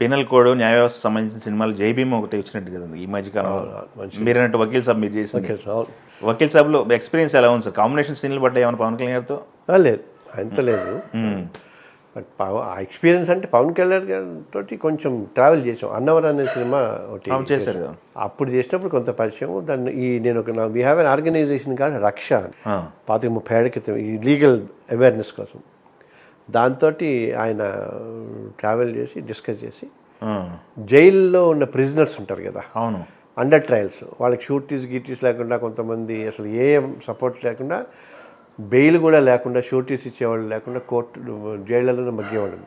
Penal code న్యాయ వ్యవస్థ సంబంధించిన సినిమాలు జై భీమ్ ఒకటి వచ్చినట్టు కదా ఈ మధ్యకాలంలో. మీరు అన్నట్టు వకీల్ సాబ్ మీరు చేసింది. వకీల్ సాబ్లో ఎక్స్పీరియన్స్ ఎలా ఉంది సార్? కాంబినేషన్ సీన్లు పడ్డాయి ఏమైనా పవన్ కళ్యాణ్ గారితో? లేదు, అంత లేదు. బట్ ఆ ఎక్స్పీరియన్స్ అంటే పవన్ కళ్యాణ్ గారితో కొంచెం ట్రావెల్ చేసాం. అన్నవరం అనే సినిమా ఒకటి చేశారు కదా, అప్పుడు చేసినప్పుడు కొంత పరిచయం. దాన్ని నేను వీ హ్యావ్ అన్ ఆర్గనైజేషన్ కాదు రక్ష, 30 ఏళ్ల క్రితం, ఈ లీగల్ అవేర్నెస్ కోసం. దాంతో ఆయన ట్రావెల్ చేసి డిస్కస్ చేసి జైల్లో ఉన్న ప్రిజనర్స్ ఉంటారు కదా, అవును, అండర్ ట్రయల్స్, వాళ్ళకి షూటీస్ గీటీస్ లేకుండా, కొంతమంది అసలు ఏ సపోర్ట్ లేకుండా, బెయిల్ కూడా లేకుండా, షూటీస్ ఇచ్చేవాళ్ళు లేకుండా కోర్టు జైళ్ళలో మగ్గేవాళ్ళు,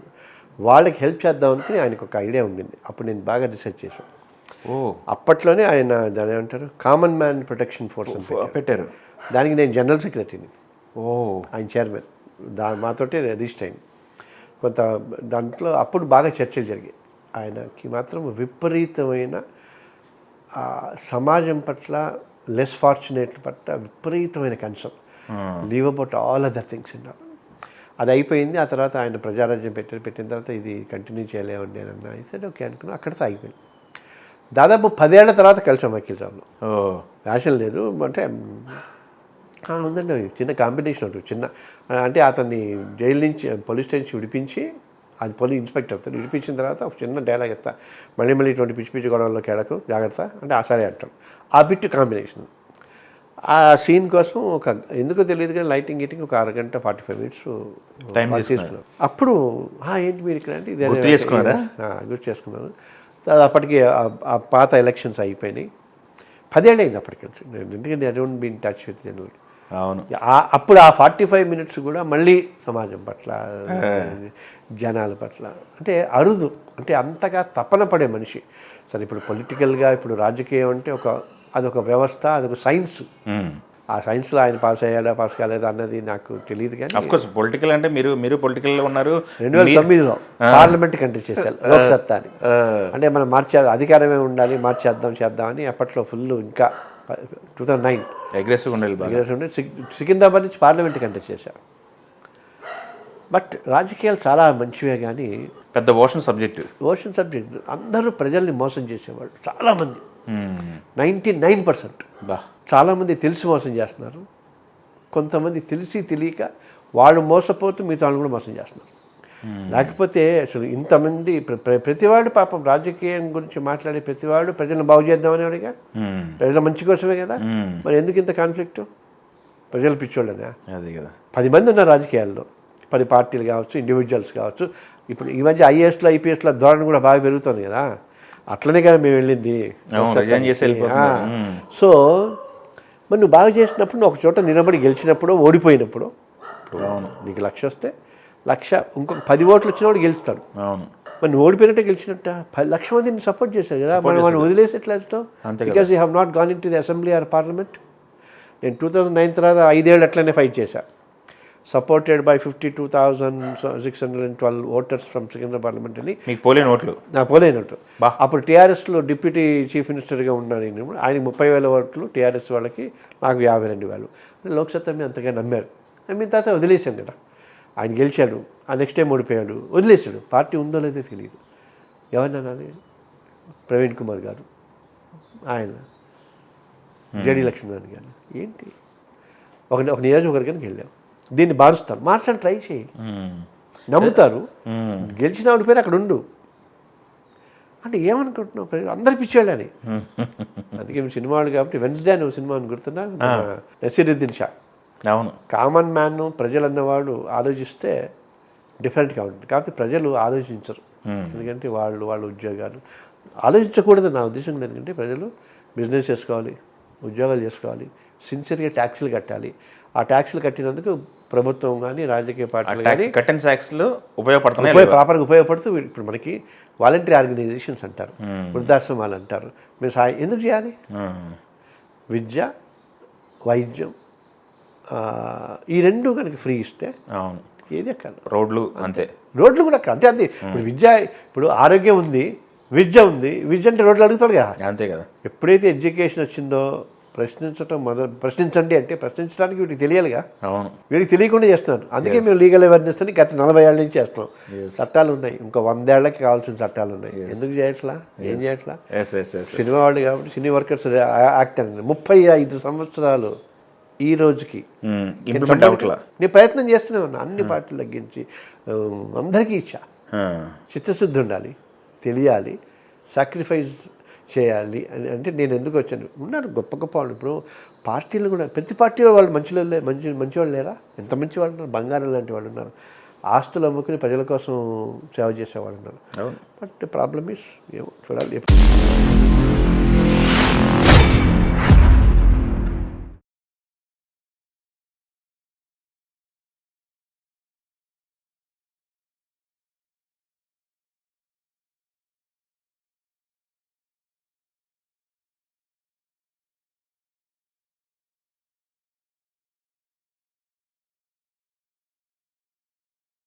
వాళ్ళకి హెల్ప్ చేద్దాం అనుకుని ఆయనకు ఒక ఐడియా ఉండింది. అప్పుడు నేను బాగా రీసెర్చ్ చేశాను. అప్పట్లోనే ఆయన దాని ఏమంటారు కామన్ మ్యాన్ ప్రొటెక్షన్ ఫోర్స్ పెట్టారు. దానికి నేను జనరల్ సెక్రటరీని, ఆయన చైర్మన్. మాతోటే రిజిస్టర్ అయింది. కొంత దాంట్లో అప్పుడు బాగా చర్చలు జరిగాయి. ఆయనకి మాత్రం విపరీతమైన సమాజం పట్ల, లెస్ ఫార్చునేట్ పట్ల విపరీతమైన concern, leave about all other things and all. అది అయిపోయింది. ఆ తర్వాత ఆయన ప్రజారాజ్యం పెట్టిన తర్వాత ఇది కంటిన్యూ చేయలేమని నేను అన్నా. అయితే ఓకే అనుకున్నా, అక్కడితో అయిపోయింది. దాదాపు 10 ఏళ్ల తర్వాత కలిసాం వకీల్ సాబ్లో. ఫ్యాషన్ లేదు అంటే ఉందండి, చిన్న కాంపిటీషన్ ఉంటుంది. చిన్న అంటే అతన్ని జైలు నుంచి, పోలీస్ స్టేషన్ విడిపించి, అది పోలీస్ ఇన్స్పెక్టర్ అవుతాడు, విడిపించిన తర్వాత ఒక చిన్న డైలాగ్ ఎత్తా, మళ్ళీ ఇటువంటి పిచ్చి పిచ్చి గొడవల్లో కేడకు జాగ్రత్త అంటే సరే అంటాం. ఆ బిట్ కాంబినేషన్, ఆ సీన్ కోసం ఎందుకో తెలియదు కానీ లైటింగ్ గీటింగ్ ఒక 1 గంట 45 మినిట్స్ టైం తీసుకున్నాను. అప్పుడు ఏంటి మీరు ఇక్కడ అంటే గుర్తు చేసుకున్నాను. అప్పటికి ఆ పాత ఎలక్షన్స్ అయిపోయినాయి. 10 ఏళ్ళు అయింది అప్పటికి. ఎందుకంటే I don't be in touch with general. అవును, అప్పుడు ఆ 45 మినిట్స్ కూడా మళ్ళీ సమాజం పట్ల, జనాల పట్ల అంటే అరుదు, అంటే అంతగా తపన పడే మనిషి. సరే ఇప్పుడు పొలిటికల్గా, ఇప్పుడు రాజకీయం అంటే అదొక వ్యవస్థ, అదొక సైన్స్. ఆ సైన్స్లో ఆయన పాస్ అయ్యాడా పాస్ కాలేదా అన్నది నాకు తెలియదు. కానీ అఫ్కోర్స్ పొలిటికల్ అంటే మీరు పొలిటికల్లో ఉన్నారు. 2009లో పార్లమెంట్ కంటెస్ట్ చేశారు లోక్సత్తా అని. అంటే మనం అధికారమే ఉండాలి, చేద్దామని అప్పట్లో ఫుల్. ఇంకా 2009 అగ్రెసివ్గా ఉండాలి. సికింద్రాబాద్ నుంచి పార్లమెంట్ కంటెస్ట్ చేశారు. బట్ రాజకీయాలు చాలా మంచివే, కానీ పెద్ద ఓషన్ సబ్జెక్ట్. అందరూ ప్రజల్ని మోసం చేసేవాళ్ళు చాలామంది. 99% చాలామంది తెలిసి మోసం చేస్తున్నారు. కొంతమంది తెలిసి తెలియక వాళ్ళు మోసపోతూ మిగతా వాళ్ళు కూడా మోసం చేస్తున్నారు. లేకపోతే అసలు ఇంతమంది ప్రతివాడు పాపం రాజకీయం గురించి మాట్లాడే ప్రతివాడు ప్రజలను బాగు చేద్దామని వాడిగా, ప్రజల మంచి కోసమే కదా. మరి ఎందుకు ఇంత కాన్ఫ్లిక్ట్? ప్రజలు పిచ్చోళ్ళనే. అదే కదా, 10 మంది ఉన్నారు రాజకీయాల్లో, 10 పార్టీలు కావచ్చు, ఇండివిజువల్స్ కావచ్చు. ఇప్పుడు ఈ మధ్య ఐఏఎస్లో ఐపీఎస్లో ధోరణి కూడా బాగా పెరుగుతుంది కదా. అట్లనే కదా మేము వెళ్ళింది. సో మరి నువ్వు బాగా చేసినప్పుడు, నువ్వు ఒక చోట నిలబడి గెలిచినప్పుడు, ఓడిపోయినప్పుడు, నీకు 1,00,000 వస్తే 1,00,000 ఇంకొక 10 ఓట్లు వచ్చినప్పుడు గెలుస్తాడు. మరి నువ్వు ఓడిపోయినట్టే గెలిచినట్ట 10,00,000 మందిని సపోర్ట్ చేశారు కదా. మనం వదిలేసి ఎట్లా వెళ్తాం? Because you have not gone in to the assembly or parliament. నేను 2009 తర్వాత 5 ఏళ్ళు అట్లనే ఫైట్ చేశాను. Supported by 52,612 voters from Secunderabad parliament అని. మీకు పోలేనోట్లు? నాకు పోలేనట్టు. అప్పుడు టీఆర్ఎస్లో డిప్యూటీ చీఫ్ మినిస్టర్గా ఉన్నాను. ఆయనకి 30,000 ఓట్లు టీఆర్ఎస్ వాళ్ళకి, నాకు 52,000. లోక్సత్తా మీద అంతగా నమ్మారు. నమ్మిన తర్వాత వదిలేశాను కదా. ఆయన గెలిచాడు, ఆ నెక్స్ట్ టైం ఓడిపోయాడు, వదిలేశాడు. పార్టీ ఉందో లేదో తెలియదు. ఎవరినన్నాను? ప్రవీణ్ కుమార్ గారు, ఆయన జేడీ లక్ష్మీనారాయణ గారు. ఏంటి ఒక నియోజకవర్గానికి వెళ్ళాం, దీన్ని మార్చడానికి ట్రై చేయి, నమ్ముతారు. గెలిచిన ఓడిపోయినా అక్కడ ఉండు అంటే ఏమనుకుంటున్నావు? అందరు పిచ్చేళ్ళని. అందుకే సినిమాలు కాబట్టి వెన్స్డే అని సినిమా అని గుర్తున్నా, నసీరుద్దీన్ షా. అవును, కామన్ మ్యాన్ ప్రజలు అన్నవాడు ఆలోచిస్తే డిఫరెంట్గా ఉంటుంది. కాబట్టి ప్రజలు ఆలోచించరు. ఎందుకంటే వాళ్ళ ఉద్యోగాలు ఆలోచించకూడదు నా ఉద్దేశం. ఎందుకంటే ప్రజలు బిజినెస్ చేసుకోవాలి, ఉద్యోగాలు చేసుకోవాలి, సిన్సియర్గా ట్యాక్సులు కట్టాలి. ఆ ట్యాక్సులు కట్టినందుకు ప్రభుత్వం కానీ, రాజకీయ పార్టీలు కానీ కట్టిన ట్యాక్స్లు ఉపయోగపడుతున్నాయి, ప్రాపర్గా ఉపయోగపడుతూ. ఇప్పుడు మనకి వాలంటరీ ఆర్గనైజేషన్స్ అంటారు, వృద్ధాశ్రమాలు అంటారు. మీరు సాయం ఎందుకు చేయాలి? విద్య, వైద్యం, ఈ 2 కనుక ఫ్రీ ఇస్తే ఏది ఎక్కాలి? రోడ్లు అంతే, రోడ్లు కూడా అంతే. ఇప్పుడు విద్య, ఇప్పుడు ఆరోగ్యం ఉంది, విద్య ఉంది. విద్య అంటే రోడ్లు అడుగుతాడు కదా. అంతే కదా. ఎప్పుడైతే ఎడ్యుకేషన్ వచ్చిందో ప్రశ్నించండి అంటే ప్రశ్నించడానికి వీటికి తెలియాలిగా, అవును. వీడికి తెలియకుండా చేస్తున్నారు. అందుకే మేము లీగల్ అవేర్నెస్ అని గత 40 ఏళ్ళ నుంచి చేస్తున్నాం. చట్టాలు ఉన్నాయి, ఇంకో 100 ఏళ్ళకి కావాల్సిన చట్టాలు ఉన్నాయి. ఎందుకు చేయట్లా, ఏం చేయట్లా? సినిమా వాళ్ళు కాబట్టి సినీ వర్కర్స్ యాక్ట్ అండి 35 సంవత్సరాలు ఈ రోజుకి ఇంప్లిమెంట్ అవట్లా. నేను ప్రయత్నం చేస్తూనే ఉన్నా, అన్ని పార్టీలు తగ్గించి అందరికీ ఇచ్చా. చిత్తశుద్ధి ఉండాలి, తెలియాలి, సాక్రిఫైస్ చేయాలి అని. అంటే నేను ఎందుకు వచ్చాను, ఉన్నారు గొప్ప గొప్ప వాళ్ళు. ఇప్పుడు పార్టీలు కూడా ప్రతి పార్టీలో వాళ్ళు మంచి వాళ్ళు లేరా? ఎంత మంచి వాళ్ళు ఉన్నారు, బంగారం లాంటి వాళ్ళు ఉన్నారు, ఆస్తులు అమ్ముకుని ప్రజల కోసం సేవ చేసేవాళ్ళు ఉన్నారు. బట్ ప్రాబ్లమ్ ఈస్ ఏమో చూడాలి.